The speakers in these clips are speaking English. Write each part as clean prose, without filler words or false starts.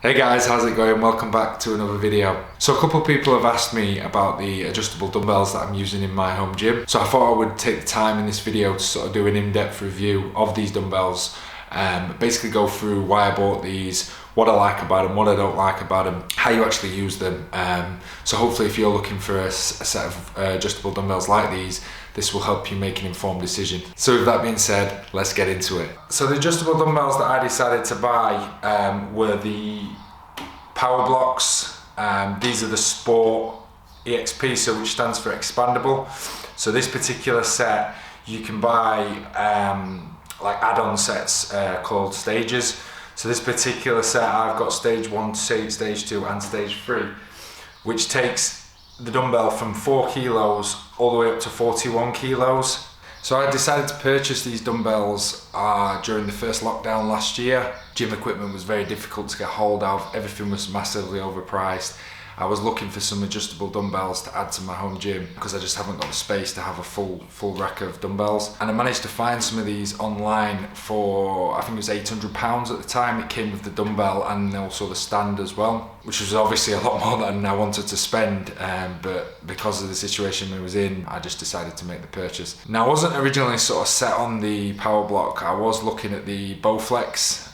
Hey guys, how's it going? Welcome back to another video. So a couple of people have asked me about the adjustable dumbbells that I'm using in my home gym. So I thought I would take the time in this video to sort of do an in-depth review of these dumbbells. Basically go through why I bought these, what I like about them, what I don't like about them, how you actually use them. So hopefully if you're looking for a set of adjustable dumbbells like these, this will help you make an informed decision. So with that being said, let's get into it. So the adjustable dumbbells that I decided to buy were the PowerBlocks. These are the Sport Exp, so which stands for expandable. So this particular set, you can buy like add-on sets called stages. So this particular set, I've got stage 1, stage 2 and stage 3, which takes the dumbbell from 4 kilos all the way up to 41 kilos. So I decided to purchase these dumbbells during the first lockdown last year. Gym equipment was very difficult to get hold of, everything was massively overpriced. I was looking for some adjustable dumbbells to add to my home gym because I just haven't got the space to have a full rack of dumbbells. And I managed to find some of these online for, I think it was £800 at the time. It came with the dumbbell and also the stand as well, which was obviously a lot more than I wanted to spend, but because of the situation I was in, I just decided to make the purchase. Now I wasn't originally sort of set on the PowerBlock. I was looking at the Bowflex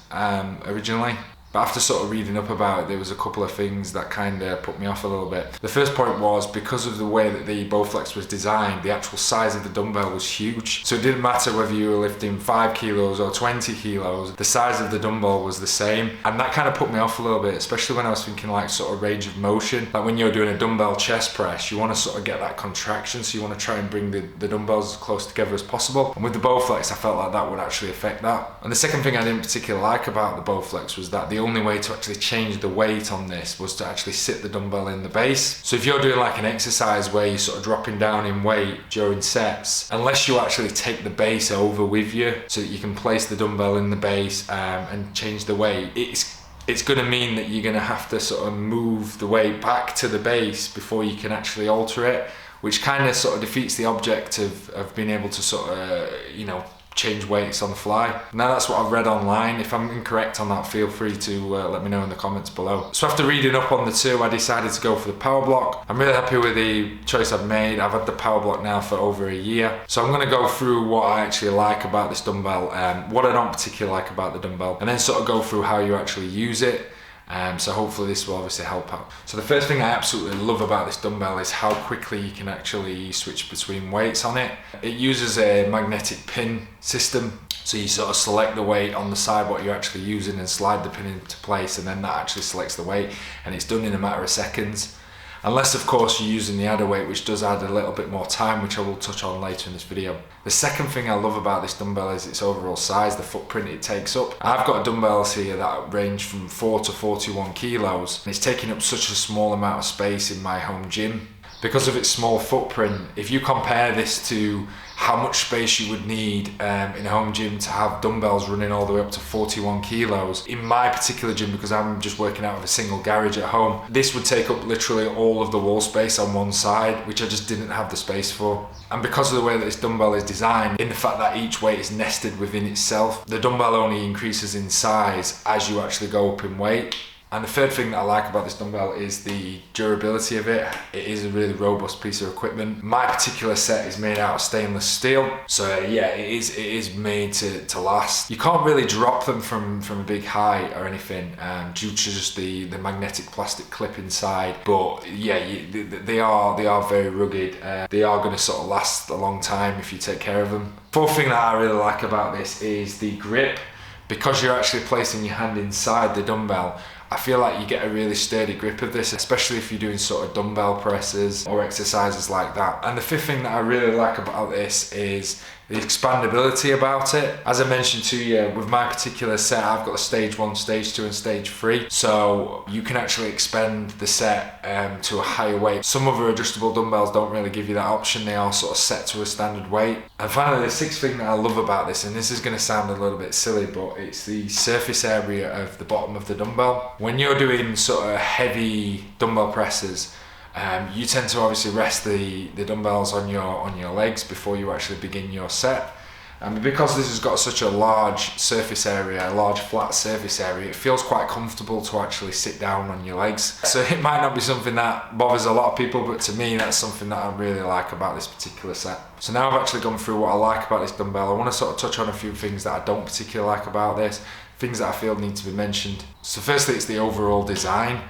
originally. But after sort of reading up about it, there was a couple of things that kind of put me off a little bit. The first point was because of the way that the Bowflex was designed, the actual size of the dumbbell was huge. So it didn't matter whether you were lifting 5 kilos or 20 kilos, the size of the dumbbell was the same. And that kind of put me off a little bit, especially when I was thinking like sort of range of motion. Like when you're doing a dumbbell chest press, you want to sort of get that contraction, so you want to try and bring the dumbbells as close together as possible. And with the Bowflex, I felt like that would actually affect that. And the second thing I didn't particularly like about the Bowflex was that the only way to actually change the weight on this was to actually sit the dumbbell in the base. So if you're doing like an exercise where you're sort of dropping down in weight during sets, unless you actually take the base over with you so that you can place the dumbbell in the base and change the weight, it's going to mean that you're going to have to sort of move the weight back to the base before you can actually alter it, which kind of sort of defeats the object of being able to sort of, change weights on the fly. Now that's what I've read online. If I'm incorrect on that, feel free to let me know in the comments below. So after reading up on the two, I decided to go for the PowerBlock. I'm really happy with the choice I've made. I've had the PowerBlock now for over a year. So I'm going to go through what I actually like about this dumbbell, what I don't particularly like about the dumbbell, and then sort of go through how you actually use it. So hopefully this will obviously help out. So the first thing I absolutely love about this dumbbell is how quickly you can actually switch between weights on it. It uses a magnetic pin system. So you sort of select the weight on the side what you're actually using and slide the pin into place, and then that actually selects the weight, and it's done in a matter of seconds. Unless of course you're using the adder weight, which does add a little bit more time, which I will touch on later in this video. The second thing I love about this dumbbell is its overall size, the footprint it takes up. I've got dumbbells here that range from 4 to 41 kilos, and it's taking up such a small amount of space in my home gym. Because of its small footprint, if you compare this to how much space you would need in a home gym to have dumbbells running all the way up to 41 kilos, in my particular gym, because I'm just working out of a single garage at home, this would take up literally all of the wall space on one side, which I just didn't have the space for. And because of the way that this dumbbell is designed, in the fact that each weight is nested within itself, the dumbbell only increases in size as you actually go up in weight. And the third thing that I like about this dumbbell is the durability of it. It is a really robust piece of equipment. My particular set is made out of stainless steel, so yeah, it is made to last. You can't really drop them from a big height or anything due to just the magnetic plastic clip inside. But yeah, they are very rugged. They are going to sort of last a long time if you take care of them. Fourth thing that I really like about this is the grip. Because you're actually placing your hand inside the dumbbell, I feel like you get a really sturdy grip of this, especially if you're doing sort of dumbbell presses or exercises like that. And the fifth thing that I really like about this is the expandability about it. As I mentioned to you, with my particular set, I've got a stage 1, stage 2 and stage 3. So you can actually expand the set to a higher weight. Some other adjustable dumbbells don't really give you that option. They are sort of set to a standard weight. And finally, the sixth thing that I love about this, and this is going to sound a little bit silly, but it's the surface area of the bottom of the dumbbell. When you're doing sort of heavy dumbbell presses, you tend to obviously rest the dumbbells on your legs before you actually begin your set. And because this has got such a large surface area, a large flat surface area, it feels quite comfortable to actually sit down on your legs. So it might not be something that bothers a lot of people, but to me that's something that I really like about this particular set. So now I've actually gone through what I like about this dumbbell. I want to sort of touch on a few things that I don't particularly like about this, things that I feel need to be mentioned. So firstly, it's the overall design.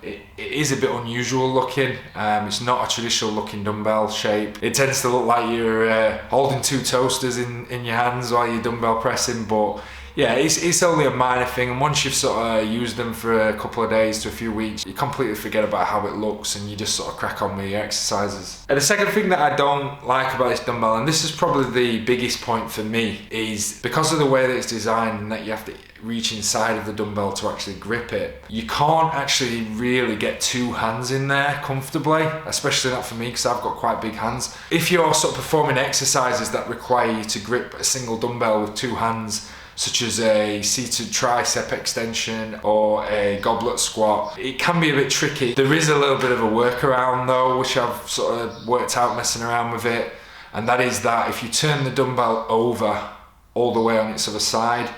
It is a bit unusual looking. It's not a traditional looking dumbbell shape. It tends to look like you're holding two toasters in your hands while you're dumbbell pressing, but yeah, it's only a minor thing, and once you've sort of used them for a couple of days to a few weeks, you completely forget about how it looks and you just sort of crack on with your exercises. And the second thing that I don't like about this dumbbell, and this is probably the biggest point for me, is because of the way that it's designed and that you have to reach inside of the dumbbell to actually grip it, you can't actually really get two hands in there comfortably, especially not for me because I've got quite big hands. If you're sort of performing exercises that require you to grip a single dumbbell with two hands, such as a seated tricep extension or a goblet squat, it can be a bit tricky. There is a little bit of a workaround though, which I've sort of worked out messing around with it, and that is that if you turn the dumbbell over all the way on its other side,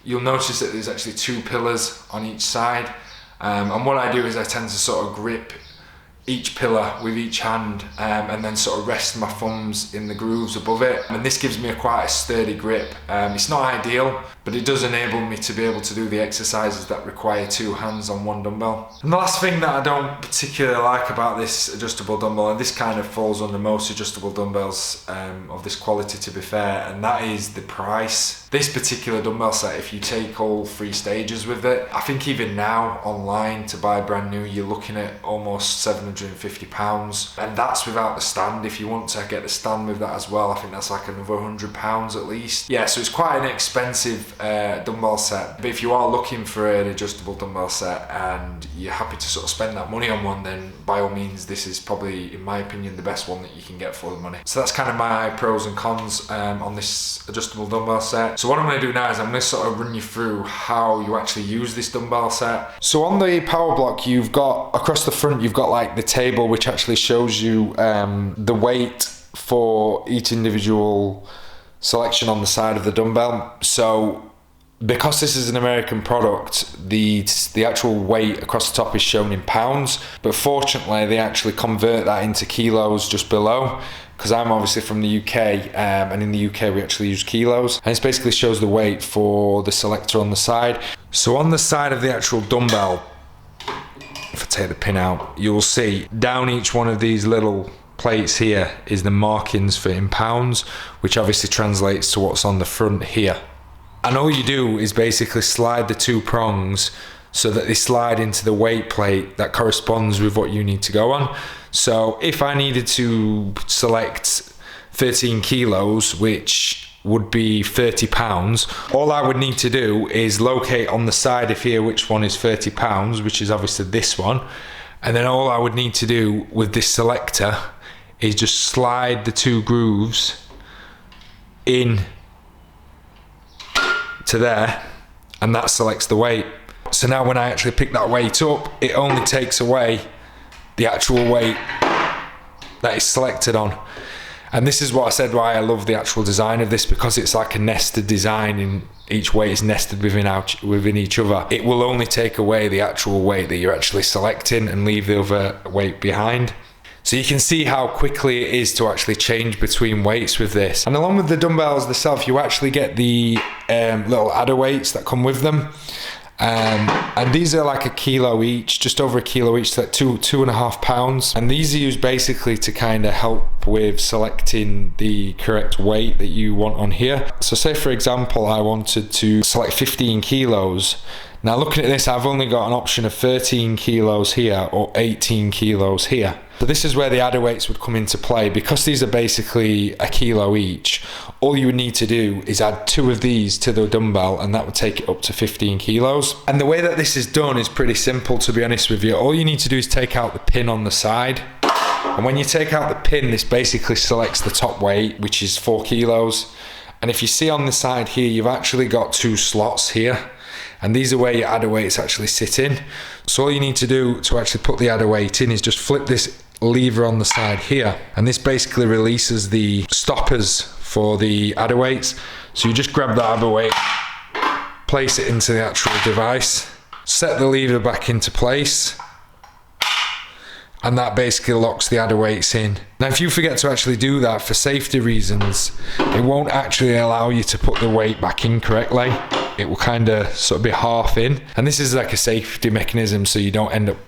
you'll notice that there's actually two pillars on each side, and what I do is I tend to sort of grip each pillar with each hand, and then sort of rest my thumbs in the grooves above it, and this gives me quite a sturdy grip. It's not ideal, but it does enable me to be able to do the exercises that require two hands on one dumbbell. And the last thing that I don't particularly like about this adjustable dumbbell, and this kind of falls under most adjustable dumbbells of this quality to be fair, and that is the price. This particular dumbbell set, if you take all three stages with it, I think even now online to buy brand new, you're looking at almost £750, and that's without the stand. If you want to get the stand with that as well, I think that's like another £100 at least. Yeah, so it's quite an expensive dumbbell set, but if you are looking for an adjustable dumbbell set and you're happy to sort of spend that money on one, then by all means this is probably, in my opinion, the best one that you can get for the money. So that's kind of my pros and cons on this adjustable dumbbell set. So what I'm going to do now is I'm going to sort of run you through how you actually use this dumbbell set. So on the PowerBlock, you've got across the front, you've got like the table which actually shows you the weight for each individual selection on the side of the dumbbell. So because this is an American product, the actual weight across the top is shown in pounds, but fortunately they actually convert that into kilos just below, because I'm obviously from the UK, and in the UK we actually use kilos, and it basically shows the weight for the selector on the side. So on the side of the actual dumbbell, if I take the pin out, you'll see down each one of these little plates here is the markings for in pounds, which obviously translates to what's on the front here. And all you do is basically slide the two prongs so that they slide into the weight plate that corresponds with what you need to go on. So if I needed to select 13 kilos, which would be £30, all I would need to do is locate on the side of here which one is £30, which is obviously this one, and then all I would need to do with this selector is just slide the two grooves in to there, and that selects the weight. So now when I actually pick that weight up, it only takes away the actual weight that is selected on. And this is what I said why I love the actual design of this, because it's like a nested design, and each weight is nested within each other. It will only take away the actual weight that you're actually selecting and leave the other weight behind. So you can see how quickly it is to actually change between weights with this. And along with the dumbbells themselves, you actually get the little adder weights that come with them. And these are like a kilo each, just over a kilo each, so like 2.5 pounds. And these are used basically to kind of help with selecting the correct weight that you want on here. So say for example, I wanted to select 15 kilos. Now looking at this, I've only got an option of 13 kilos here or 18 kilos here. So this is where the adder weights would come into play. Because these are basically a kilo each, all you would need to do is add 2 of these to the dumbbell, and that would take it up to 15 kilos. And the way that this is done is pretty simple, to be honest with you. All you need to do is take out the pin on the side. And when you take out the pin, this basically selects the top weight, which is 4 kilos. And if you see on the side here, you've actually got 2 slots here. And these are where your adder weights actually sit in. So all you need to do to actually put the adder weight in is just flip this lever on the side here, and this basically releases the stoppers for the adder weights. So you just grab the adder weight, place it into the actual device, set the lever back into place, and that basically locks the adder weights in. Now if you forget to actually do that for safety reasons, it won't actually allow you to put the weight back in correctly. It will kind of sort of be half in, and this is like a safety mechanism so you don't end up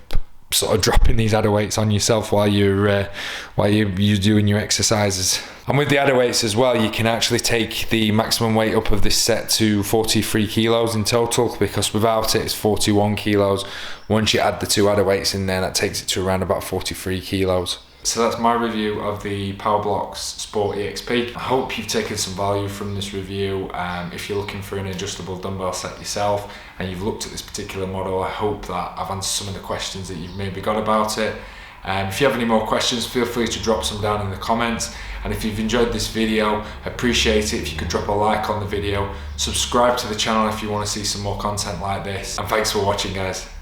sort of dropping these adder weights on yourself while you're doing your exercises. And with the adder weights as well, you can actually take the maximum weight up of this set to 43 kilos in total, because without it it's 41 kilos. Once you add the 2 adder weights in there, that takes it to around about 43 kilos. So that's my review of the PowerBlock Sport Exp. I hope you've taken some value from this review. If you're looking for an adjustable dumbbell set yourself and you've looked at this particular model, I hope that I've answered some of the questions that you've maybe got about it. If you have any more questions, feel free to drop some down in the comments. And if you've enjoyed this video, I appreciate it if you could drop a like on the video, subscribe to the channel if you want to see some more content like this. And thanks for watching, guys.